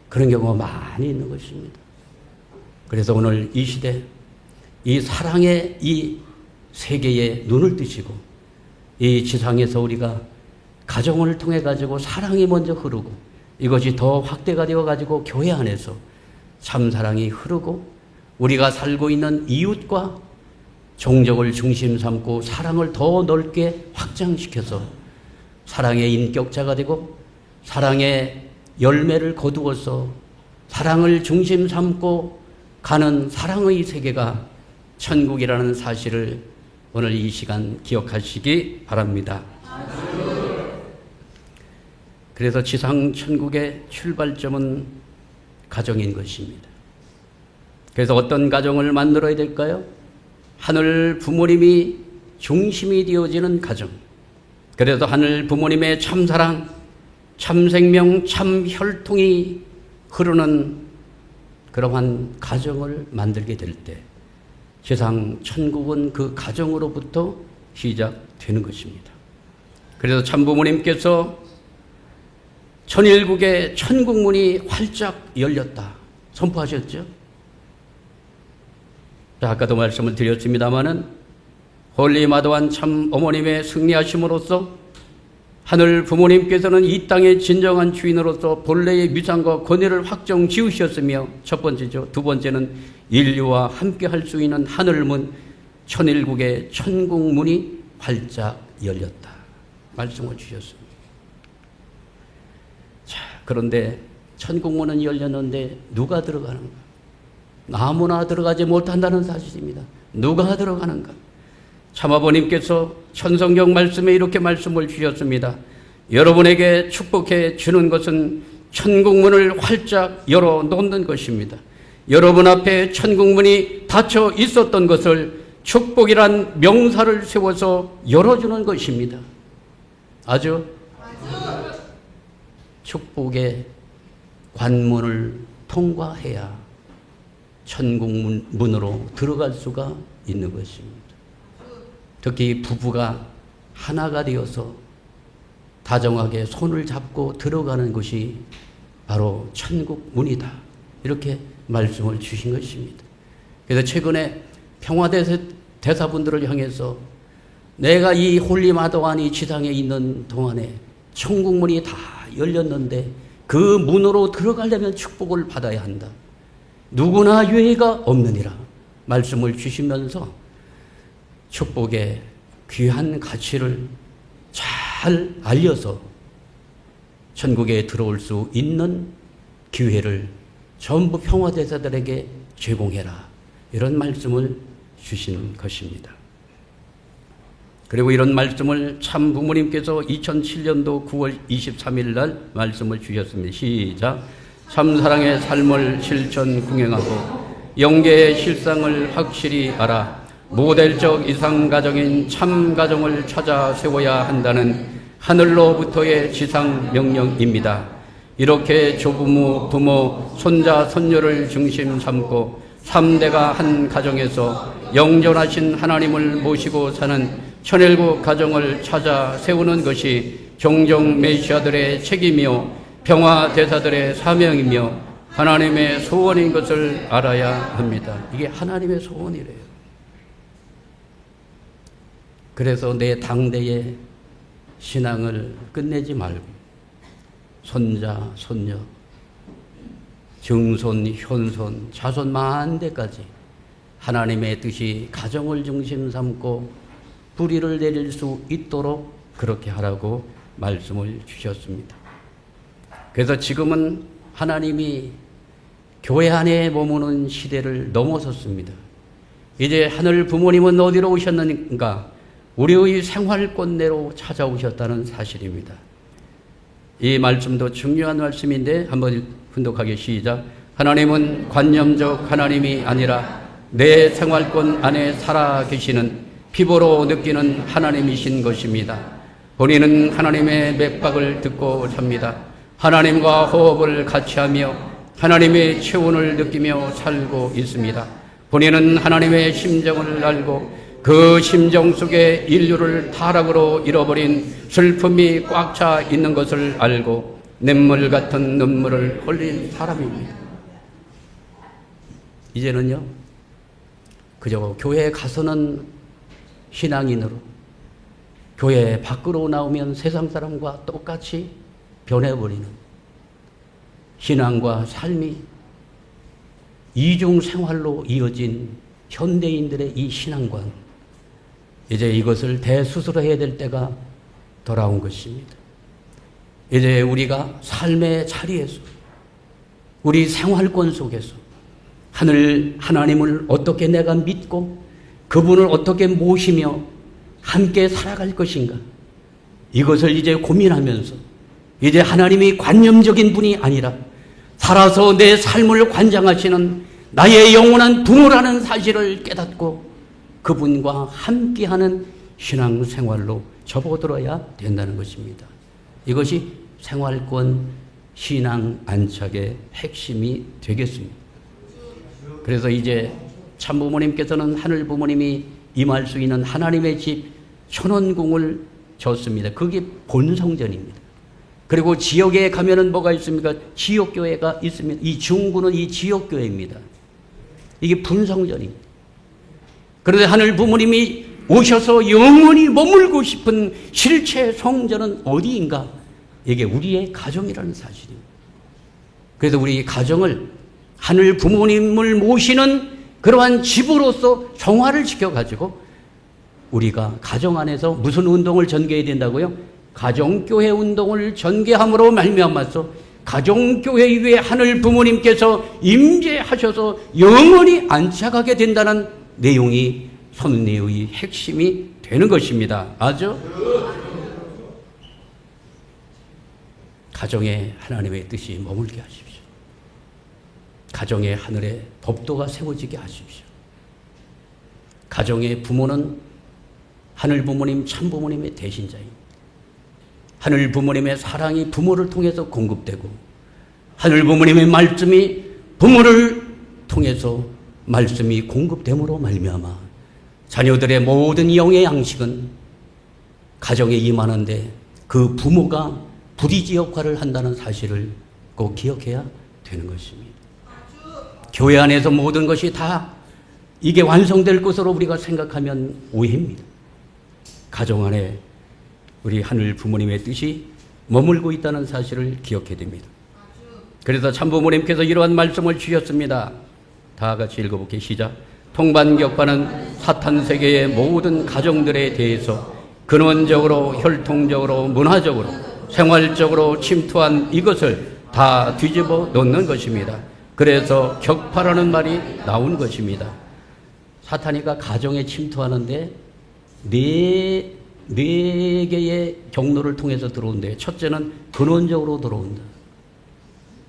그런 경우가 많이 있는 것입니다. 그래서 오늘 이 시대 이 사랑의 이 세계에 눈을 뜨시고 이 지상에서 우리가 가정을 통해 가지고 사랑이 먼저 흐르고 이것이 더 확대가 되어 가지고 교회 안에서 참 사랑이 흐르고 우리가 살고 있는 이웃과 종족을 중심 삼고 사랑을 더 넓게 확장시켜서 사랑의 인격자가 되고 사랑의 열매를 거두어서 사랑을 중심 삼고 가는 사랑의 세계가 천국이라는 사실을 오늘 이 시간 기억하시기 바랍니다. 그래서 지상 천국의 출발점은 가정인 것입니다. 그래서 어떤 가정을 만들어야 될까요? 하늘 부모님이 중심이 되어지는 가정. 그래서 하늘 부모님의 참사랑, 참생명, 참혈통이 흐르는 그러한 가정을 만들게 될 때 지상 천국은 그 가정으로부터 시작되는 것입니다. 그래서 참부모님께서 천일국의 천국문이 활짝 열렸다 선포하셨죠. 자, 아까도 말씀을 드렸습니다마는 홀리마더한 참 어머님의 승리하심으로써 하늘 부모님께서는 이 땅의 진정한 주인으로서 본래의 위상과 권위를 확정 지으셨으며 첫 번째죠. 두 번째는 인류와 함께 할 수 있는 하늘문 천일국의 천국문이 활짝 열렸다 말씀을 주셨습니다. 그런데 천국문은 열렸는데 누가 들어가는가? 아무나 들어가지 못한다는 사실입니다. 누가 들어가는가? 참 아버님께서 천성경 말씀에 이렇게 말씀을 주셨습니다. 여러분에게 축복해 주는 것은 천국문을 활짝 열어놓는 것입니다. 여러분 앞에 천국문이 닫혀 있었던 것을 축복이란 명사를 세워서 열어주는 것입니다. 아주 축복의 관문을 통과해야 천국문으로 들어갈 수가 있는 것입니다. 특히 부부가 하나가 되어서 다정하게 손을 잡고 들어가는 것이 바로 천국문이다. 이렇게 말씀을 주신 것입니다. 그래서 최근에 평화대사분들을 향해서 내가 이 홀리마더안이 지상에 있는 동안에 천국문이 다 열렸는데 그 문으로 들어가려면 축복을 받아야 한다. 누구나 유예가 없느니라 말씀을 주시면서 축복의 귀한 가치를 잘 알려서 천국에 들어올 수 있는 기회를 전부 평화대사들에게 제공해라. 이런 말씀을 주신 것입니다. 그리고 이런 말씀을 참 부모님께서 2007년도 9월 23일 날 말씀을 주셨습니다. 시작. 참사랑의 삶을 실천 궁행하고 영계의 실상을 확실히 알아 모델적 이상가정인 참가정을 찾아 세워야 한다는 하늘로부터의 지상 명령입니다. 이렇게 조부모, 부모, 손자, 손녀를 중심 삼고 3대가 한 가정에서 영존하신 하나님을 모시고 사는 천일국 가정을 찾아 세우는 것이 종종 메시아들의 책임이요 평화대사들의 사명이며 하나님의 소원인 것을 알아야 합니다. 이게 하나님의 소원이래요. 그래서 내 당대의 신앙을 끝내지 말고 손자, 손녀, 증손, 현손, 자손 만대까지 하나님의 뜻이 가정을 중심 삼고 뿌리를 내릴 수 있도록 그렇게 하라고 말씀을 주셨습니다. 그래서 지금은 하나님이 교회 안에 머무는 시대를 넘어섰습니다. 이제 하늘 부모님은 어디로 오셨는가? 우리의 생활권 내로 찾아오셨다는 사실입니다. 이 말씀도 중요한 말씀인데 한번 훈독하게 시작. 하나님은 관념적 하나님이 아니라 내 생활권 안에 살아 계시는 피부로 느끼는 하나님이신 것입니다. 본인은 하나님의 맥박을 듣고 삽니다. 하나님과 호흡을 같이 하며 하나님의 체온을 느끼며 살고 있습니다. 본인은 하나님의 심정을 알고 그 심정 속에 인류를 타락으로 잃어버린 슬픔이 꽉 차 있는 것을 알고 냇물 같은 눈물을 흘린 사람입니다. 이제는요, 그저 교회에 가서는 신앙인으로, 교회 밖으로 나오면 세상 사람과 똑같이 변해버리는 신앙과 삶이 이중 생활로 이어진 현대인들의 이 신앙관, 이제 이것을 대수술해야 될 때가 돌아온 것입니다. 이제 우리가 삶의 자리에서, 우리 생활권 속에서 하나님을 어떻게 내가 믿고 그분을 어떻게 모시며 함께 살아갈 것인가, 이것을 이제 고민하면서 이제 하나님이 관념적인 분이 아니라 살아서 내 삶을 관장하시는 나의 영원한 부모라는 사실을 깨닫고 그분과 함께하는 신앙생활로 접어들어야 된다는 것입니다. 이것이 생활권 신앙 안착의 핵심이 되겠습니다. 그래서 이제 참부모님께서는 하늘 부모님이 임할 수 있는 하나님의 집 천원궁을 줬습니다. 그게 본성전입니다. 그리고 지역에 가면은 뭐가 있습니까? 지역교회가 있습니다. 이 중구는 이 지역교회입니다. 이게 분성전입니다. 그런데 하늘 부모님이 오셔서 영원히 머물고 싶은 실체 성전은 어디인가? 이게 우리의 가정이라는 사실입니다. 그래서 우리 가정을 하늘 부모님을 모시는 그러한 집으로서 정화를 시켜가지고 우리가 가정 안에서 무슨 운동을 전개해야 된다고요? 가정교회 운동을 전개함으로 말미암아서 가정교회 위에 하늘 부모님께서 임재하셔서 영원히 안착하게 된다는 내용이 선례의 핵심이 되는 것입니다. 아죠? 가정에 하나님의 뜻이 머물게 하십시오. 가정의 하늘에 법도가 세워지게 하십시오. 가정의 부모는 하늘 부모님, 참 부모님의 대신자입니다. 하늘 부모님의 사랑이 부모를 통해서 공급되고 하늘 부모님의 말씀이 부모를 통해서 말씀이 공급됨으로 말미암아 자녀들의 모든 영의 양식은 가정에 임하는데 그 부모가 부리지 역할을 한다는 사실을 꼭 기억해야 되는 것입니다. 교회 안에서 모든 것이 다 이게 완성될 것으로 우리가 생각하면 오해입니다. 가정 안에 우리 하늘 부모님의 뜻이 머물고 있다는 사실을 기억해야 됩니다. 그래서 참부모님께서 이러한 말씀을 주셨습니다. 다 같이 읽어볼게요. 시작. 통반격파는 사탄 세계의 모든 가정들에 대해서 근원적으로, 혈통적으로, 문화적으로, 생활적으로 침투한 이것을 다 뒤집어 놓는 것입니다. 그래서 격파라는 말이 나온 것입니다. 사탄이가 가정에 침투하는데 네 개의 경로를 통해서 들어온대요. 첫째는 근원적으로 들어온다.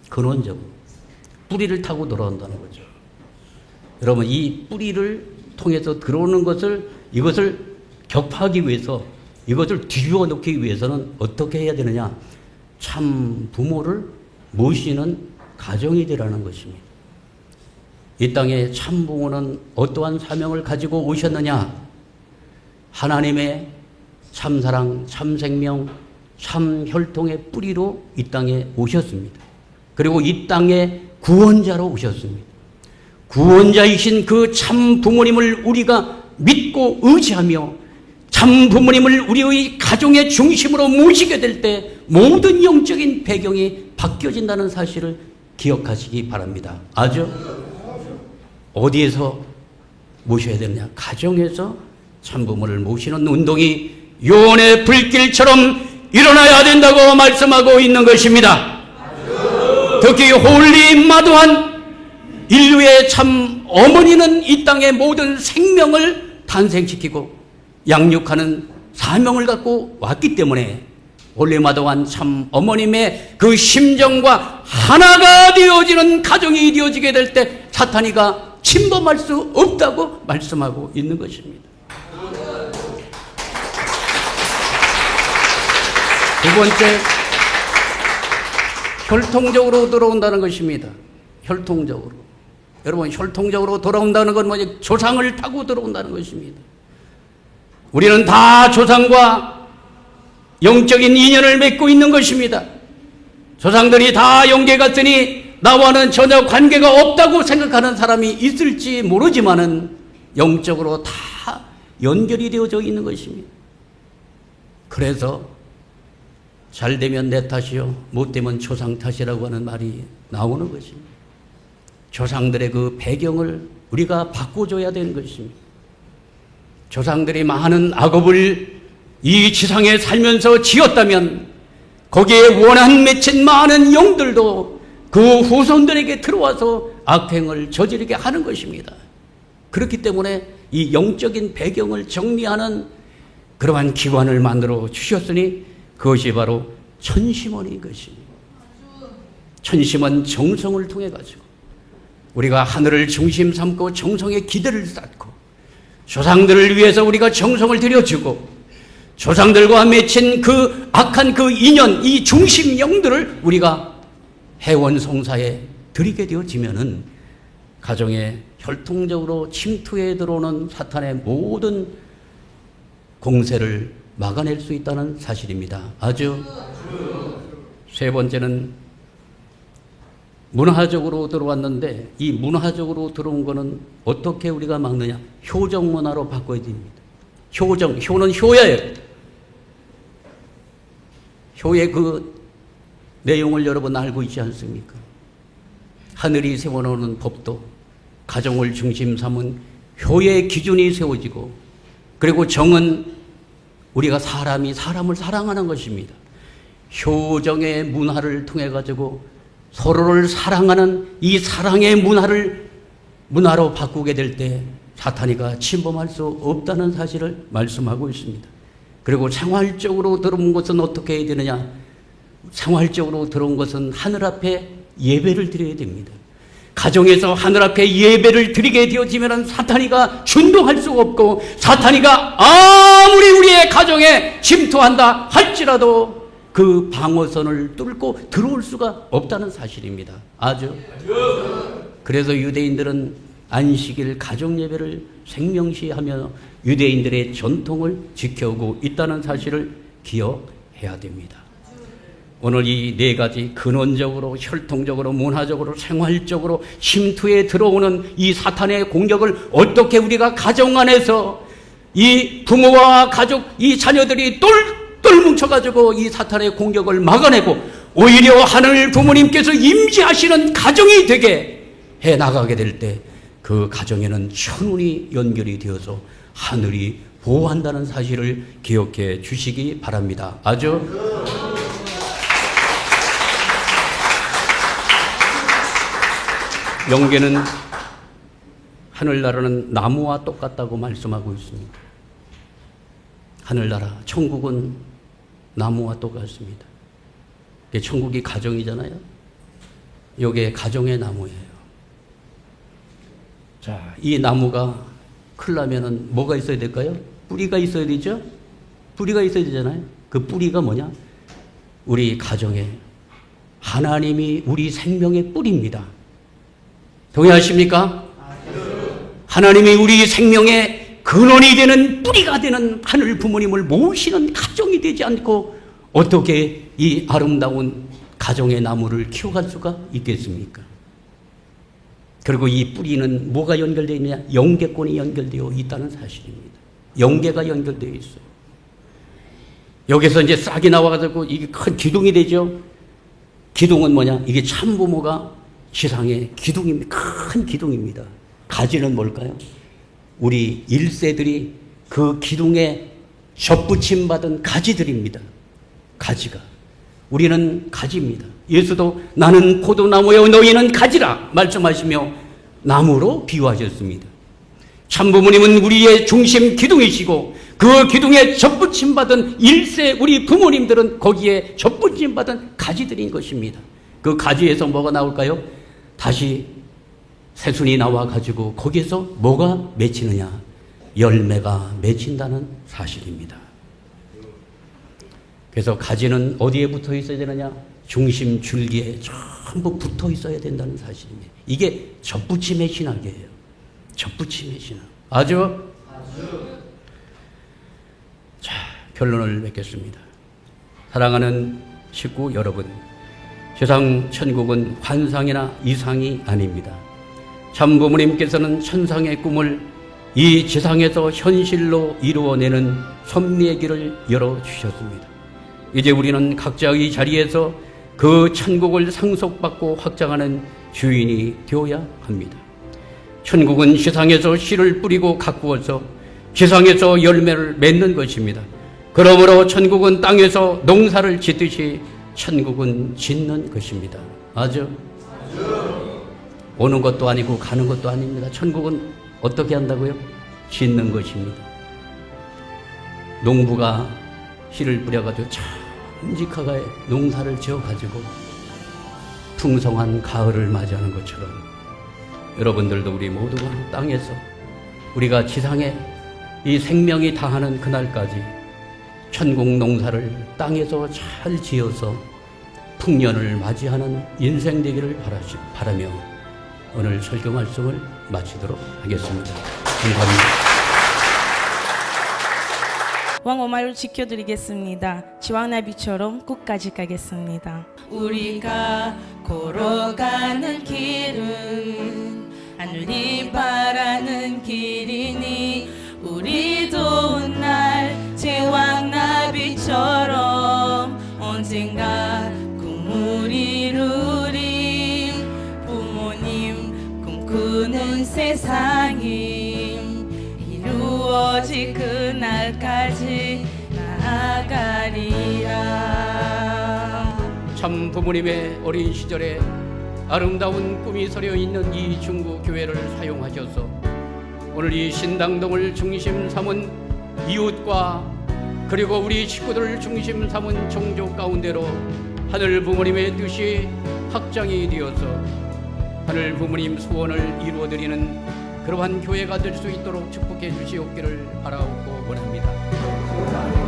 근원적으로. 뿌리를 타고 들어온다는 거죠. 여러분, 이 뿌리를 통해서 들어오는 이것을 격파하기 위해서, 이것을 뒤집어 놓기 위해서는 어떻게 해야 되느냐? 참 부모를 모시는 가정이 되라는 것입니다. 이 땅에 참 부모는 어떠한 사명을 가지고 오셨느냐? 하나님의 참사랑, 참생명, 참혈통의 뿌리로 이 땅에 오셨습니다. 그리고 이 땅에 구원자로 오셨습니다. 구원자이신 그 참 부모님을 우리가 믿고 의지하며 참 부모님을 우리의 가정의 중심으로 모시게 될 때 모든 영적인 배경이 바뀌어진다는 사실을 기억하시기 바랍니다. 아죠? 어디에서 모셔야 되느냐? 가정에서 참 부모를 모시는 운동이 요원의 불길처럼 일어나야 된다고 말씀하고 있는 것입니다. 특히 홀리 마도한 인류의 참 어머니는 이 땅의 모든 생명을 탄생시키고 양육하는 사명을 갖고 왔기 때문에 홀리 마도한 참 어머님의 그 심정과 하나가 되어지는 가정이 되어지게 될 때 사탄이가 침범할 수 없다고 말씀하고 있는 것입니다. 두 번째, 혈통적으로 들어온다는 것입니다. 혈통적으로. 여러분, 혈통적으로 돌아온다는 건 뭐지? 조상을 타고 들어온다는 것입니다. 우리는 다 조상과 영적인 인연을 맺고 있는 것입니다. 조상들이 다 영계 갔으니 나와는 전혀 관계가 없다고 생각하는 사람이 있을지 모르지만은 영적으로 다 연결이 되어져 있는 것입니다. 그래서 잘 되면 내 탓이요, 못 되면 조상 탓이라고 하는 말이 나오는 것입니다. 조상들의 그 배경을 우리가 바꿔줘야 되는 것입니다. 조상들이 많은 악업을 이 지상에 살면서 지었다면 거기에 원한 맺힌 많은 영들도 그 후손들에게 들어와서 악행을 저지르게 하는 것입니다. 그렇기 때문에 이 영적인 배경을 정리하는 그러한 기관을 만들어 주셨으니 그것이 바로 천심원인 것입니다. 천심원 정성을 통해 가지고 우리가 하늘을 중심 삼고 정성의 기대를 쌓고 조상들을 위해서 우리가 정성을 들여주고 조상들과 맺힌 그 악한 그 인연, 이 중심 영들을 우리가 해원송사에 드리게 되어지면은 가정에 혈통적으로 침투해 들어오는 사탄의 모든 공세를 막아낼 수 있다는 사실입니다. 아주. 세 번째는 문화적으로 들어왔는데 이 문화적으로 들어온 거는 어떻게 우리가 막느냐? 효정 문화로 바꿔야 됩니다. 효는 효야예요. 효의 그 내용을 여러분 알고 있지 않습니까? 하늘이 세워놓는 법도 가정을 중심 삼은 효의 기준이 세워지고, 그리고 정은 우리가 사람이 사람을 사랑하는 것입니다. 효정의 문화를 통해 가지고 서로를 사랑하는 이 사랑의 문화로 바꾸게 될 때 사탄이가 침범할 수 없다는 사실을 말씀하고 있습니다. 그리고 생활적으로 들어온 것은 어떻게 해야 되느냐? 생활적으로 들어온 것은 하늘 앞에 예배를 드려야 됩니다. 가정에서 하늘 앞에 예배를 드리게 되어지면 사탄이가 준동할 수가 없고, 사탄이가 아무리 우리의 가정에 침투한다 할지라도 그 방어선을 뚫고 들어올 수가 없다는 사실입니다. 아주. 그래서 유대인들은 안식일 가정 예배를 생명시하며 유대인들의 전통을 지켜오고 있다는 사실을 기억해야 됩니다. 오늘 이 네 가지 근원적으로, 혈통적으로, 문화적으로, 생활적으로 침투에 들어오는 이 사탄의 공격을 어떻게 우리가 가정 안에서 이 부모와 가족, 이 자녀들이 똘똘 뭉쳐가지고 이 사탄의 공격을 막아내고 오히려 하늘 부모님께서 임재하시는 가정이 되게 해 나가게 될 때 그 가정에는 천운이 연결이 되어서 하늘이 보호한다는 사실을 기억해 주시기 바랍니다. 아주 영계는 하늘나라는 나무와 똑같다고 말씀하고 있습니다. 하늘나라, 천국은 나무와 똑같습니다. 천국이 가정이잖아요. 이게 가정의 나무예요. 자, 이 나무가 크려면은 뭐가 있어야 될까요? 뿌리가 있어야 되죠? 뿌리가 있어야 되잖아요. 그 뿌리가 뭐냐? 우리 가정에 하나님이 우리 생명의 뿌리입니다. 동의하십니까? 하나님이 우리 생명의 근원이 되는, 뿌리가 되는 하늘 부모님을 모시는 가정이 되지 않고 어떻게 이 아름다운 가정의 나무를 키워갈 수가 있겠습니까? 그리고 이 뿌리는 뭐가 연결되어 있느냐? 영계권이 연결되어 있다는 사실입니다. 영계가 연결되어 있어요. 여기서 이제 싹이 나와가지고 이게 큰 기둥이 되죠? 기둥은 뭐냐? 이게 참부모가 지상의 기둥입니다. 큰 기둥입니다. 가지는 뭘까요? 우리 1세들이 그 기둥에 접붙임 받은 가지들입니다. 가지가. 우리는 가지입니다. 예수도 나는 포도나무여 너희는 가지라 말씀하시며 나무로 비유하셨습니다. 참부모님은 우리의 중심 기둥이시고 그 기둥에 접붙임 받은 1세 우리 부모님들은 거기에 접붙임 받은 가지들인 것입니다. 그 가지에서 뭐가 나올까요? 다시 새순이 나와가지고 거기에서 뭐가 맺히느냐? 열매가 맺힌다는 사실입니다. 그래서 가지는 어디에 붙어 있어야 되느냐? 중심 줄기에 전부 붙어 있어야 된다는 사실입니다. 이게 접붙임의 신학이에요. 접붙임의 신학. 아주. 자, 결론을 맺겠습니다. 사랑하는 식구 여러분, 세상 천국은 환상이나 이상이 아닙니다. 참부모님께서는 천상의 꿈을 이 지상에서 현실로 이루어내는 섭리의 길을 열어주셨습니다. 이제 우리는 각자의 자리에서 그 천국을 상속받고 확장하는 주인이 되어야 합니다. 천국은 지상에서 씨를 뿌리고 가꾸어서 지상에서 열매를 맺는 것입니다. 그러므로 천국은 땅에서 농사를 짓듯이 천국은 짓는 것입니다. 아주. 오는 것도 아니고 가는 것도 아닙니다. 천국은 어떻게 한다고요? 짓는 것입니다. 농부가 씨를 뿌려가지고 참직하게 농사를 지어가지고 풍성한 가을을 맞이하는 것처럼 여러분들도 우리 모두가 땅에서 우리가 지상에 이 생명이 다하는 그날까지 천국 농사를 땅에서 잘 지어서 풍년을 맞이하는 인생 되기를 바라며 오늘 설교 말씀을 마치도록 하겠습니다. 감사합니다. 왕엄마를 지켜드리겠습니다. 지왕나비처럼 끝까지 가겠습니다. 우리가 걸어가는 길은 하늘이 바라는 길이니 우리도 훗날 제왕나비처럼 언젠가 꿈을 이루리. 부모님 꿈꾸는 세상이 이루어질 그날까지 나아가리라. 부모님의 어린 시절에 아름다운 꿈이 서려 있는 이 중구 교회를 사용하셔서 오늘 이 신당동을 중심 삼은 이웃과 그리고 우리 식구들을 중심 삼은 종족 가운데로 하늘 부모님의 뜻이 확장이 되어서 하늘 부모님 소원을 이루어드리는 그러한 교회가 될 수 있도록 축복해 주시옵기를 바라옵고 원합니다.